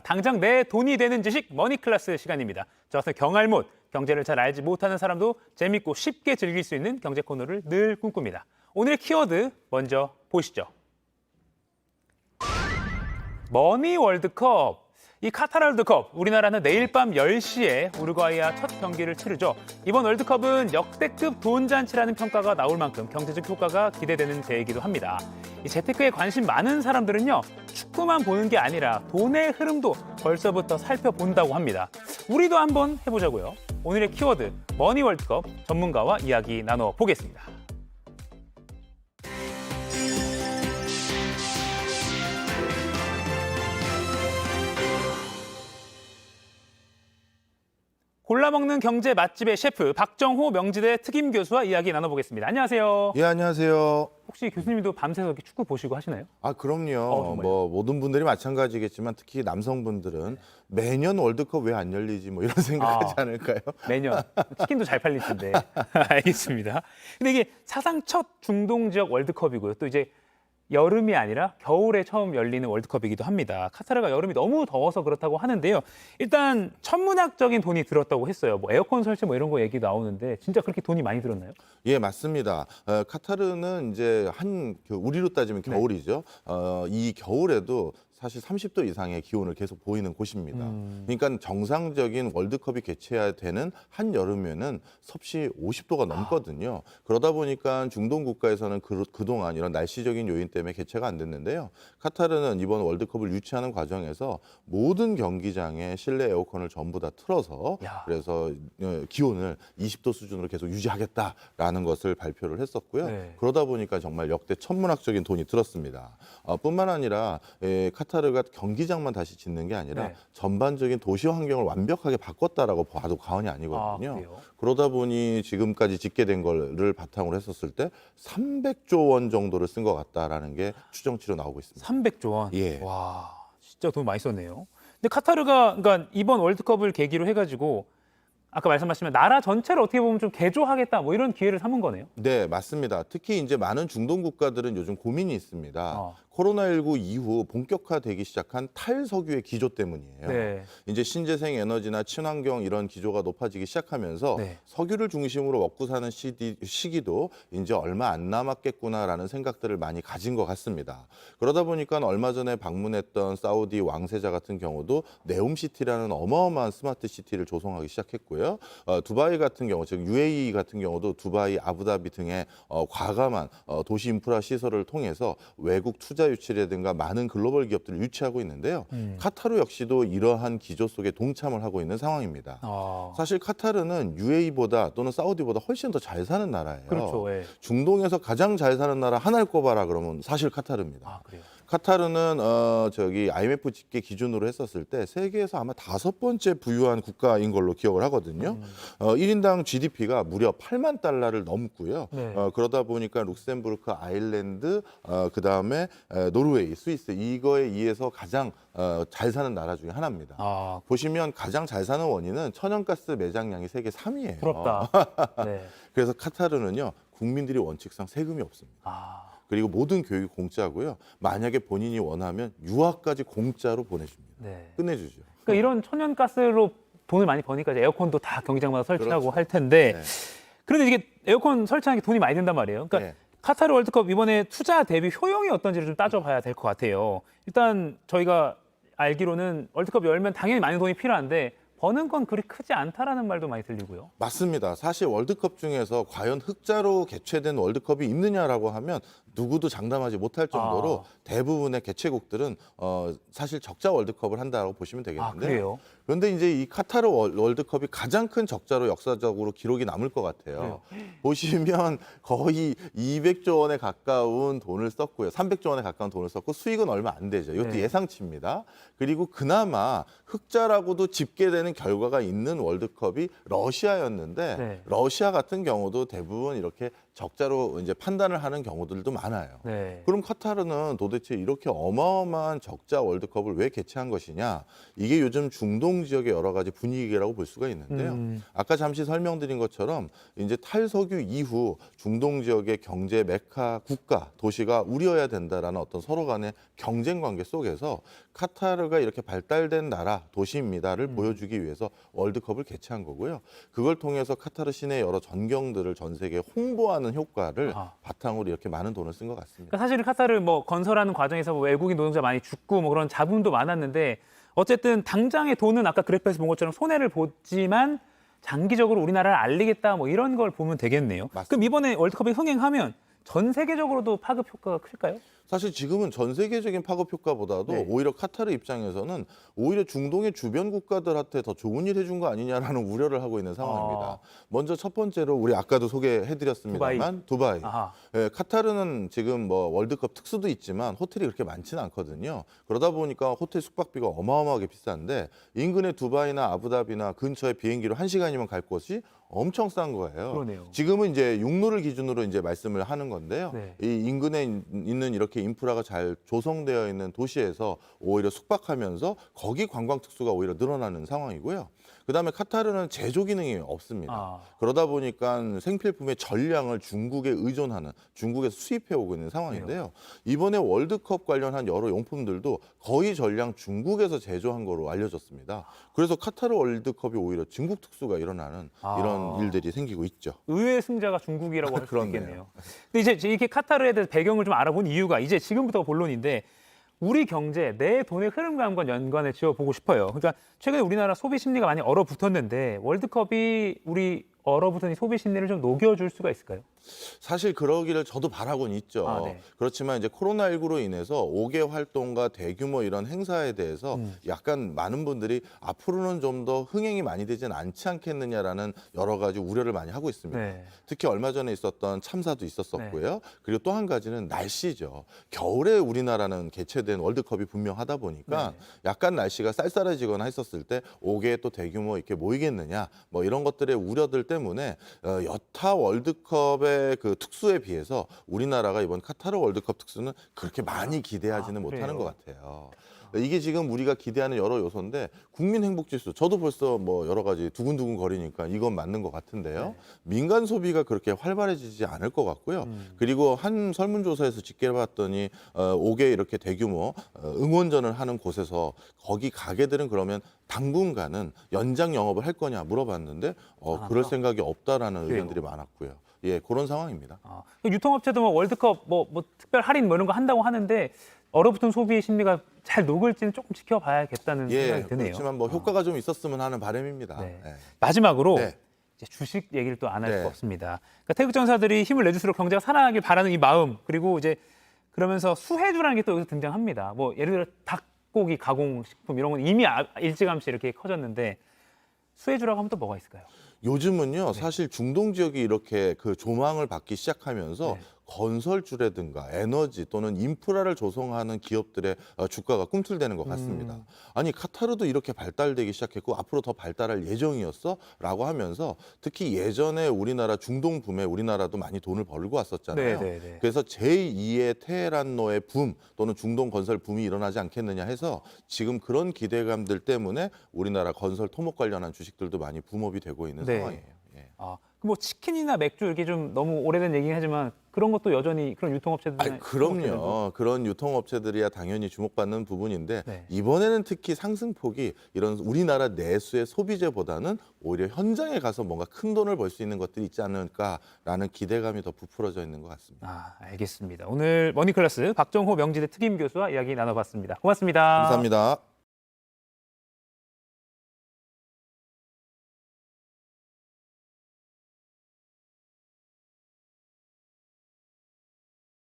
당장 내 돈이 되는 지식 머니클래스 시간입니다. 저는 경알못, 경제를 잘 알지 못하는 사람도 재밌고 쉽게 즐길 수 있는 경제 코너를 늘 꿈꿉니다. 오늘의 키워드 먼저 보시죠. 머니 월드컵. 이 카타르 월드컵, 우리나라는 내일 밤 10시에 우루과이와 첫 경기를 치르죠. 이번 월드컵은 역대급 돈잔치라는 평가가 나올 만큼 경제적 효과가 기대되는 대회이기도 합니다. 이 재테크에 관심 많은 사람들은요, 축구만 보는 게 아니라 돈의 흐름도 벌써부터 살펴본다고 합니다. 우리도 한번 해보자고요. 오늘의 키워드, 머니 월드컵 전문가와 이야기 나눠보겠습니다. 골라먹는 경제 맛집의 셰프 박정호 명지대 특임 교수와 이야기 나눠보겠습니다. 안녕하세요. 예, 안녕하세요. 혹시 교수님도 밤새서 이렇게 축구 보시고 하시나요? 아, 그럼요. 정말요? 뭐 모든 분들이 마찬가지겠지만 특히 남성분들은 매년 월드컵 왜 안 열리지 뭐 이런 생각하지 않을까요? 매년 치킨도 잘 팔릴 텐데. 알겠습니다. 근데 이게 사상 첫 중동 지역 월드컵이고요. 또 이제 여름이 아니라 겨울에 처음 열리는 월드컵이기도 합니다. 카타르가 여름이 너무 더워서 그렇다고 하는데요. 일단 천문학적인 돈이 들었다고 했어요. 뭐 에어컨 설치 뭐 이런 거 얘기 나오는데 진짜 그렇게 돈이 많이 들었나요? 예, 맞습니다. 카타르는 이제 우리로 따지면 겨울이죠. 이 겨울에도 사실 30도 이상의 기온을 계속 보이는 곳입니다. 그러니까 정상적인 월드컵이 개최해야 되는 한여름에는 섭씨 50도가 넘거든요. 그러다 보니까 중동 국가에서는 그동안 이런 날씨적인 요인 때문에 개최가 안 됐는데요. 카타르는 이번 월드컵을 유치하는 과정에서 모든 경기장에 실내 에어컨을 전부 다 틀어서 그래서 기온을 20도 수준으로 계속 유지하겠다라는 것을 발표를 했었고요. 네. 그러다 보니까 정말 역대 천문학적인 돈이 들었습니다. 뿐만 아니라 카타르가 경기장만 다시 짓는 게 아니라 전반적인 도시 환경을 완벽하게 바꿨다라고 봐도 과언이 아니거든요. 그래요? 그러다 보니 지금까지 짓게 된 거를 바탕으로 했었을 때 300조 원 정도를 쓴 것 같다라는 게 추정치로 나오고 있습니다. 300조 원. 예. 와, 진짜 돈 많이 썼네요. 근데 카타르가 그러니까 이번 월드컵을 계기로 해가지고 아까 말씀하신 나라 전체를 어떻게 보면 좀 개조하겠다 뭐 이런 기회를 삼은 거네요. 네, 맞습니다. 특히 이제 많은 중동 국가들은 요즘 고민이 있습니다. 코로나19 이후 본격화되기 시작한 탈석유의 기조 때문이에요. 네. 이제 신재생 에너지나 친환경 이런 기조가 높아지기 시작하면서 석유를 중심으로 먹고 사는 시기도 이제 얼마 안 남았겠구나라는 생각들을 많이 가진 것 같습니다. 그러다 보니까 얼마 전에 방문했던 사우디 왕세자 같은 경우도 네옴시티라는 어마어마한 스마트 시티를 조성하기 시작했고요. 두바이 같은 경우, 즉 UAE 같은 경우도 두바이, 아부다비 등의 과감한 도시 인프라 시설을 통해서 외국 투자 유치라든가 많은 글로벌 기업들을 유치하고 있는데요. 카타르 역시도 이러한 기조 속에 동참을 하고 있는 상황입니다. 사실 카타르는 UAE보다 또는 사우디보다 훨씬 더 잘 사는 나라예요. 그렇죠. 예. 중동에서 가장 잘 사는 나라 하나를 꼽아라 그러면 사실 카타르입니다. 아, 그래요? 카타르는 IMF 집계 기준으로 했었을 때 세계에서 아마 5번째 부유한 국가인 걸로 기억을 하거든요. 1인당 GDP가 무려 8만 달러를 넘고요. 그러다 보니까 룩셈부르크, 아일랜드, 그다음에 노르웨이, 스위스 이거에 의해서 가장 잘 사는 나라 중에 하나입니다. 보시면 가장 잘 사는 원인은 천연가스 매장량이 세계 3위예요. 부럽다. 네. 그래서 카타르는요, 국민들이 원칙상 세금이 없습니다. 그리고 모든 교육이 공짜고요. 만약에 본인이 원하면 유학까지 공짜로 보내줍니다. 끝내주죠. 그러니까 이런 천연가스로 돈을 많이 버니까 이제 에어컨도 다 경기장마다 설치하고 그렇죠. 할 텐데 그런데 이게 에어컨 설치하는 게 돈이 많이 든단 말이에요. 그러니까 카타르 월드컵 이번에 투자 대비 효용이 어떤지를 좀 따져봐야 될 것 같아요. 일단 저희가 알기로는 월드컵 열면 당연히 많은 돈이 필요한데 버는 건 그리 크지 않다라는 말도 많이 들리고요. 맞습니다. 사실 월드컵 중에서 과연 흑자로 개최된 월드컵이 있느냐라고 하면 누구도 장담하지 못할 정도로 대부분의 개최국들은 사실 적자 월드컵을 한다고 보시면 되겠는데요. 그래요? 그런데 이제 이 카타르 월드컵이 가장 큰 적자로 역사적으로 기록이 남을 것 같아요. 보시면 거의 200조 원에 가까운 돈을 썼고요. 300조 원에 가까운 돈을 썼고 수익은 얼마 안 되죠. 이것도 예상치입니다. 그리고 그나마 흑자라고도 집계되는 결과가 있는 월드컵이 러시아였는데 러시아 같은 경우도 대부분 이렇게 적자로 이제 판단을 하는 경우들도 많아요. 네. 그럼 카타르는 도대체 이렇게 어마어마한 적자 월드컵을 왜 개최한 것이냐? 이게 요즘 중동 지역의 여러 가지 분위기라고 볼 수가 있는데요. 아까 잠시 설명드린 것처럼 이제 탈석유 이후 중동 지역의 경제 메카 국가, 도시가 우려해야 된다라는 어떤 서로 간의 경쟁 관계 속에서 카타르가 이렇게 발달된 나라, 도시입니다를 보여주기 위해서 월드컵을 개최한 거고요. 그걸 통해서 카타르 시내 여러 전경들을 전 세계에 홍보하는 효과를 바탕으로 이렇게 많은 돈을 쓴 것 같습니다. 그러니까 사실 카타르 뭐 건설하는 과정에서 뭐 외국인 노동자 많이 죽고 뭐 그런 잡음도 많았는데 어쨌든 당장의 돈은 아까 그래프에서 본 것처럼 손해를 보지만 장기적으로 우리나라를 알리겠다 뭐 이런 걸 보면 되겠네요. 맞습니다. 그럼 이번에 월드컵이 흥행하면 전 세계적으로도 파급 효과가 클까요? 사실 지금은 전 세계적인 파급 효과보다도 네. 오히려 카타르 입장에서는 오히려 중동의 주변 국가들한테 더 좋은 일 해준 거 아니냐라는 우려를 하고 있는 상황입니다. 먼저 첫 번째로 우리 아까도 소개해드렸습니다만 두바이. 예, 카타르는 지금 뭐 월드컵 특수도 있지만 호텔이 그렇게 많지는 않거든요. 그러다 보니까 호텔 숙박비가 어마어마하게 비싼데 인근의 두바이나 아부다비나 근처에 비행기로 1시간이면 갈 곳이 엄청 싼 거예요. 그러네요. 지금은 이제 육로를 기준으로 이제 말씀을 하는 건데요. 네. 이 인근에 있는 이렇게 인프라가 잘 조성되어 있는 도시에서 오히려 숙박하면서 거기 관광 특수가 오히려 늘어나는 상황이고요. 그다음에 카타르는 제조 기능이 없습니다. 그러다 보니까 생필품의 전량을 중국에 의존하는, 중국에서 수입해 오고 있는 상황인데요. 이번에 월드컵 관련한 여러 용품들도 거의 전량 중국에서 제조한 거로 알려졌습니다. 그래서 카타르 월드컵이 오히려 중국 특수가 일어나는 이런 일들이 생기고 있죠. 의외의 승자가 중국이라고 할 수 그렇네요. 있겠네요. 근데 이제 이렇게 카타르에 대해서 배경을 좀 알아본 이유가 이제 지금부터 본론인데 우리 경제, 내 돈의 흐름과 한번 연관을 지어보고 싶어요. 그러니까 최근에 우리나라 소비 심리가 많이 얼어붙었는데 월드컵이 우리 얼어붙은 이 소비 심리를 좀 녹여줄 수가 있을까요? 사실 그러기를 저도 바라고는 있죠. 네. 그렇지만 이제 코로나19로 인해서 5개 활동과 대규모 이런 행사에 대해서 약간 많은 분들이 앞으로는 좀 더 흥행이 많이 되진 않지 않겠느냐라는 여러 가지 우려를 많이 하고 있습니다. 네. 특히 얼마 전에 있었던 참사도 있었었고요. 그리고 또 한 가지는 날씨죠. 겨울에 우리나라는 개최된 월드컵이 분명하다 보니까 약간 날씨가 쌀쌀해지거나 했었을 때 5개 또 대규모 이렇게 모이겠느냐 뭐 이런 것들의 우려들 때문에 여타 월드컵의 그 특수에 비해서 우리나라가 이번 카타르 월드컵 특수는 그렇게 많이 기대하지는 못하는 것 같아요. 이게 지금 우리가 기대하는 여러 요소인데 국민 행복 지수 저도 벌써 뭐 여러 가지 두근두근 거리니까 이건 맞는 것 같은데요. 민간 소비가 그렇게 활발해지지 않을 것 같고요. 그리고 한 설문조사에서 집계해봤더니 5개 이렇게 대규모 응원전을 하는 곳에서 거기 가게들은 그러면 당분간은 연장 영업을 할 거냐 물어봤는데 그럴 생각이 없다라는 의견들이 많았고요. 예, 그런 상황입니다. 유통업체도 뭐 월드컵 뭐 특별 할인 뭐 이런 거 한다고 하는데 얼어붙은 소비의 심리가 잘 녹을지는 조금 지켜봐야겠다는 생각이 드네요. 그렇지만 뭐 효과가 좀 있었으면 하는 바람입니다. 네. 네. 마지막으로 네. 이제 주식 얘기를 또 안 할 네. 수가 없습니다. 그러니까 태극전사들이 힘을 내줄수록 경제가 살아나길 바라는 이 마음 그리고 이제 그러면서 수혜주라는 게 또 여기서 등장합니다. 뭐 예를 들어 닭고기 가공식품 이런 건 이미 일찌감치 이렇게 커졌는데 수혜주라고 하면 또 뭐가 있을까요? 요즘은요, 사실 중동 지역이 이렇게 그 조망을 받기 시작하면서 건설주라든가 에너지 또는 인프라를 조성하는 기업들의 주가가 꿈틀대는 것 같습니다. 아니 카타르도 이렇게 발달되기 시작했고 앞으로 더 발달할 예정이었어? 라고 하면서 특히 예전에 우리나라 중동 붐에 우리나라도 많이 돈을 벌고 왔었잖아요. 그래서 제2의 테헤란노의 붐 또는 중동 건설 붐이 일어나지 않겠느냐 해서 지금 그런 기대감들 때문에 우리나라 건설 토목 관련한 주식들도 많이 붐업이 되고 있는 상황이에요. 예. 뭐 치킨이나 맥주 이렇게 좀 너무 오래된 얘기긴 하지만 그런 것도 여전히 그런 유통업체들 그럼요. 그런 유통업체들이야 당연히 주목받는 부분인데 이번에는 특히 상승폭이 이런 우리나라 내수의 소비재보다는 오히려 현장에 가서 뭔가 큰 돈을 벌 수 있는 것들이 있지 않을까라는 기대감이 더 부풀어져 있는 것 같습니다. 알겠습니다. 오늘 머니클래스 박정호 명지대 특임 교수와 이야기 나눠봤습니다. 고맙습니다. 감사합니다.